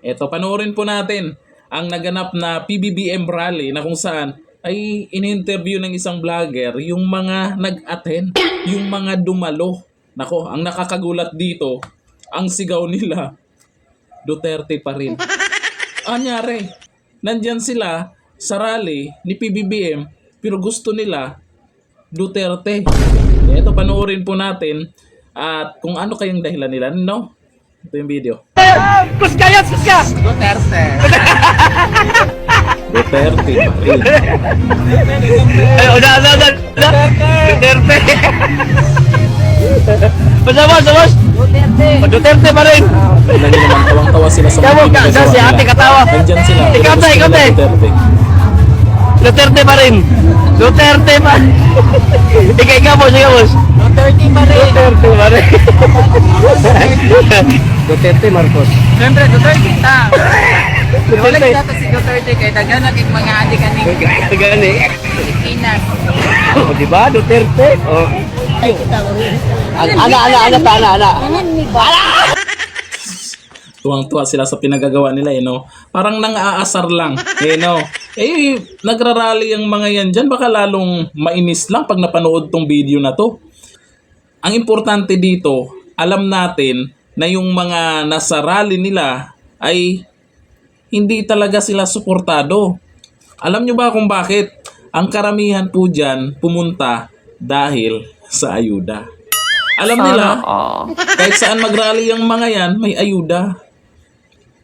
Eto, panoorin po natin ang naganap na PBBM rally na kung saan ay in-interview ng isang vlogger yung mga nag-attend, yung mga dumalo. Nako, ang nakakagulat dito, ang sigaw nila, Duterte pa rin. Anyari, nandyan sila sa rally ni PBBM pero gusto nila Duterte. Ito, panoorin po natin at kung ano kayang dahilan nila, no? Ito yung video. Kuska yan, kuska! Duterte. Duterte pa rin. Ay, una. Duterte. Pasabas. Duterte pa rin. Tingnan nyo naman, tawang-tawa sila sa Kamo, mga ginagawa si ate nila. katawa. Nandyan sila. Ikaw Gusto tayo, ikaw nila tayo. Duterte. Duterte pa rin. Duterte pa. Ikaw boss, Duterte pa rin. Duterte pa rin. Duterte Marcos. Siyempre, Duterte ta. Wala Duterte. kita si Duterte kay dagan naging mga adik-aning Gani. Pilipinas. Oh, di ba? Duterte. Oh. Ana. Tuwang-tuwa sila sa pinagagawa nila, no? Parang nang-aasar lang, no? Nagrarally ang mga yan dyan, baka lalong mainis lang pag napanood tong video na to. Ang importante dito, alam natin na yung mga nasa rally nila ay hindi talaga sila suportado. Alam nyo ba kung bakit? Ang karamihan po dyan pumunta dahil sa ayuda. Alam nila, kahit saan mag-rally ang mga yan, may ayuda.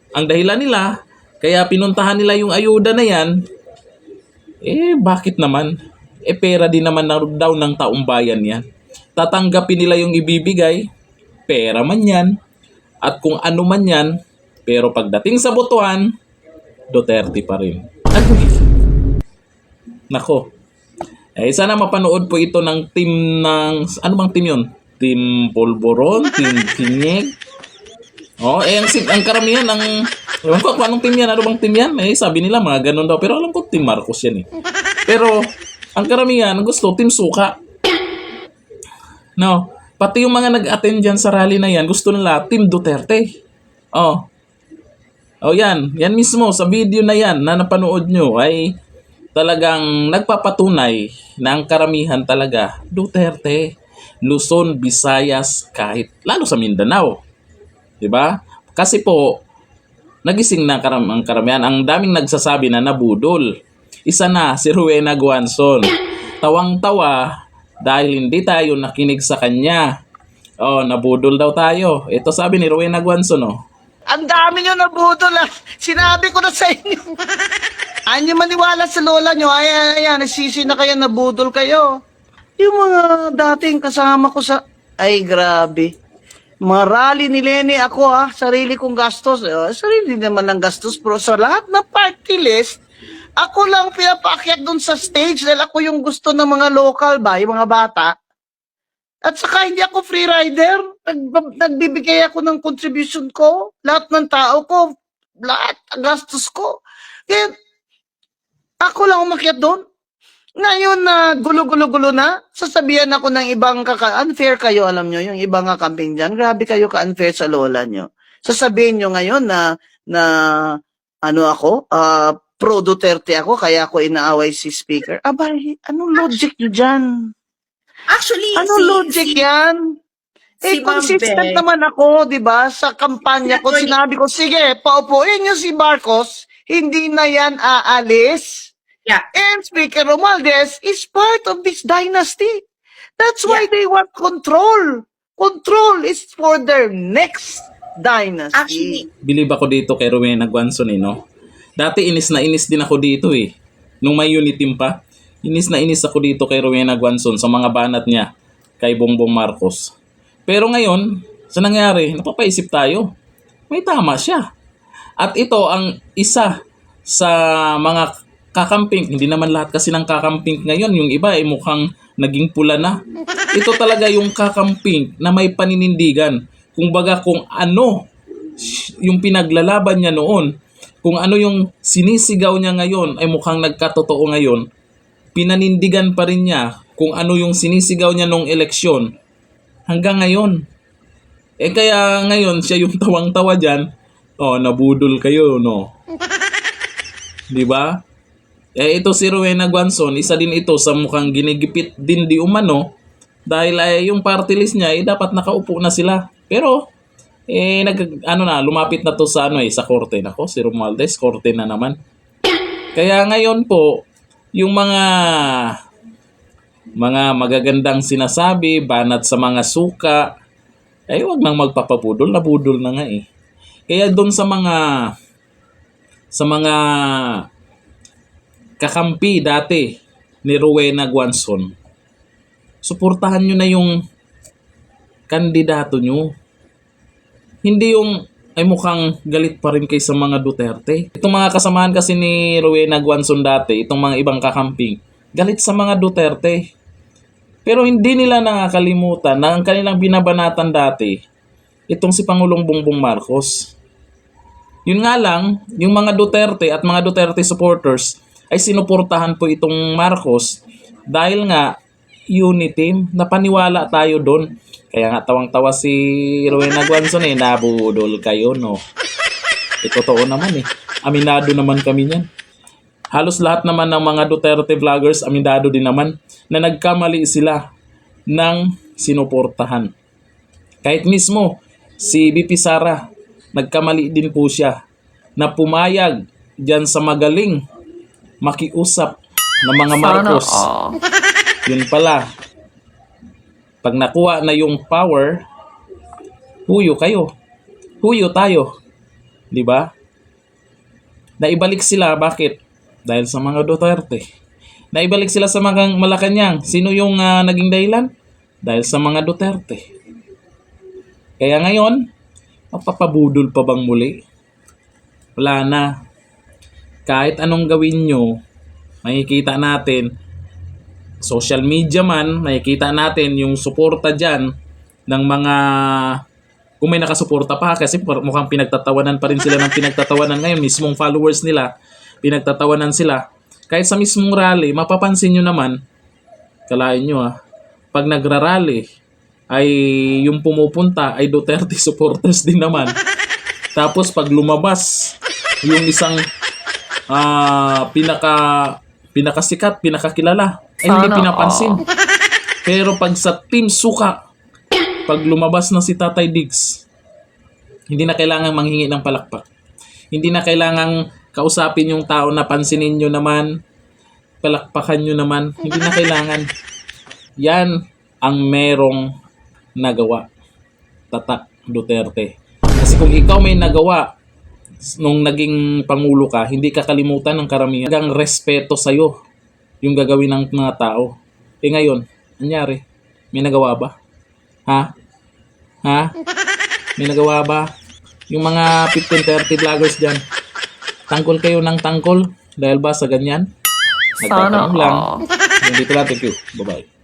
Ang dahilan nila, kaya pinuntahan nila yung ayuda na yan, bakit naman? Pera din naman daw ng taong bayan yan. Tatanggapin nila yung ibibigay, pera man yan, at kung ano man yan, pero pagdating sa botohan, Duterte pa rin. Nako. Sana mapanood po ito ng team ng, ano bang team yun? Team Polvoron, Team Kinyeg. Ang karamihan, ewan ko kung anong team yan, ano bang team yan? Sabi nila mga ganun daw, pero alam ko Team Marcos yan eh. Pero, ang karamihan, gusto Team Suka. No, pati yung mga nag-attend dyan sa rally na yan, gusto nila Team Duterte. Yan mismo, sa video na yan, na napanood nyo, ay talagang nagpapatunay na ang karamihan talaga, Duterte. Luzon, Visayas, kahit lalo sa Mindanao. 'Di ba? Kasi po nagising na ang karamihan, ang daming nagsasabi na nabudol. Isa na si Rowena Guanzon. Tawang-tawa dahil hindi tayo nakinig sa kanya. Nabudol daw tayo. Ito sabi ni Rowena Guanzon, Ang dami nyo nabudol ah. Sinabi ko na sa inyo. Anyo maniwala sa lola nyo. Ayan, nagsisi na kayo, nabudol kayo. Yung mga dating kasama ko sa... Ay, grabe. Mga rally ni Leni, ako sarili kong gastos. Sarili naman ng gastos, pero sa lahat ng party list, ako lang pinapaakyat dun sa stage dahil ako yung gusto ng mga local ba, yung mga bata. At saka hindi ako free rider. Nagbibigay ako ng contribution ko. Lahat ng tao ko. Lahat ang gastos ko. Kaya ako lang umakyat doon. Ngayon na gulo-gulo-gulo na, sasabihan ako ng ibang unfair kayo, alam nyo, yung ibang camping dyan. Grabe kayo ka-unfair sa lola nyo. Sasabihin nyo ngayon na ano ako, pro Duterte ako, kaya ako inaaway si speaker. Abay, anong logic nyo dyan? Actually, Anong logic yan? si Ma'am Consistent Beth. naman ako, di ba? Sa kampanya ko, sinabi ko, sige, paupuin nyo si Marcos, hindi na yan aalis. Yeah. And Speaker Romualdez is part of this dynasty. That's why they want control. Control is for their next dynasty. Actually, Bilib ako dito kay Rowena Guanzon, no? Dati inis na inis din ako dito eh. Nung may unit team pa, inis na inis ako dito kay Rowena Guanzon sa mga banat niya kay Bongbong Marcos. Pero ngayon, sa nangyari, napapaisip tayo. May tama siya. At ito ang isa sa mga kakamping. Hindi naman lahat kasi ng kakamping ngayon. Yung iba ay mukhang naging pula na. Ito talaga yung kakamping na may paninindigan. Kung baga kung ano yung pinaglalaban niya noon, kung ano yung sinisigaw niya ngayon ay mukhang nagkatotoo ngayon, pinanindigan pa rin niya kung ano yung sinisigaw niya nung eleksyon hanggang ngayon. Kaya ngayon siya yung tawang-tawa dyan Oh, nabudol kayo, no? Di ba? Ito si Rowena Guanzon, isa din ito sa mukhang ginigipit din di umano dahil yung party list niya, dapat nakaupo na sila. Pero, lumapit na to sa sa korte. Nako, si Romualdez, korte na naman. Kaya ngayon po, yung mga magagandang sinasabi, banat sa mga suka, wag nang magpapabudol, nabudol na nga eh. Kaya doon sa mga kakampi dati ni Rowena Guanzon, suportahan nyo na yung kandidato nyo. Hindi yung mukhang galit pa rin kay sa mga Duterte. Itong mga kasamahan kasi ni Rowena Guanzon dati, itong mga ibang kakamping, galit sa mga Duterte. Pero hindi nila nakakalimutan na ang kanilang binabanatan dati, itong si Pangulong Bongbong Marcos. Yun nga lang, yung mga Duterte at mga Duterte supporters ay sinuportahan po itong Marcos dahil nga unity, napaniwala tayo doon. Kaya nga tawang-tawa si Rowena Guanzon nabudol kayo, no? Totoo naman Aminado naman kami niyan. Halos lahat naman ng mga Duterte vloggers, aminado din naman na nagkamali sila ng sinuportahan. Kahit mismo si BP Sara, nagkamali din po siya na pumayag dyan sa magaling makiusap ng mga Marcos. Yun pala, pag nakuha na yung power, huyo kayo. Huyo tayo. Di ba? Naibalik sila, bakit? Dahil sa mga Duterte. Naibalik sila sa mga Malacanang. Sino yung naging dahilan? Dahil sa mga Duterte. Kaya ngayon, mapapabudol pa bang muli? Wala na. Kahit anong gawin nyo, makikita natin, social media man, makikita natin yung suporta dyan ng mga, kung may nakasuporta pa, kasi mukhang pinagtatawanan pa rin sila ng pinagtatawanan ngayon, mismong followers nila, pinagtatawanan sila. Kahit sa mismong rally, mapapansin nyo naman, kalain nyo pag nagrarally, ay yung pumupunta ay Duterte supporters din naman. Tapos pag lumabas, yung isang pinakasikat, pinakakilala, ay hindi pinapansin. Pero pag sa Team Suka, pag lumabas na si Tatay Diggs, hindi na kailangan manghingi ng palakpak. Hindi na kailangang kausapin yung tao na pansinin nyo naman, palakpakan nyo naman. Hindi na kailangan. Yan ang merong nagawa. Tatak Duterte. Kasi kung ikaw may nagawa nung naging pangulo ka, hindi kakalimutan ng karamihan. Hanggang respeto sa'yo yung gagawin ng mga tao. Ngayon, anyari? May nagawa ba? Ha? May nagawa ba? Yung mga 15-30 vloggers dyan, tangkol kayo ng tangkol dahil ba sa ganyan? Nagtatanong lang. Dito lang, thank you. Bye-bye.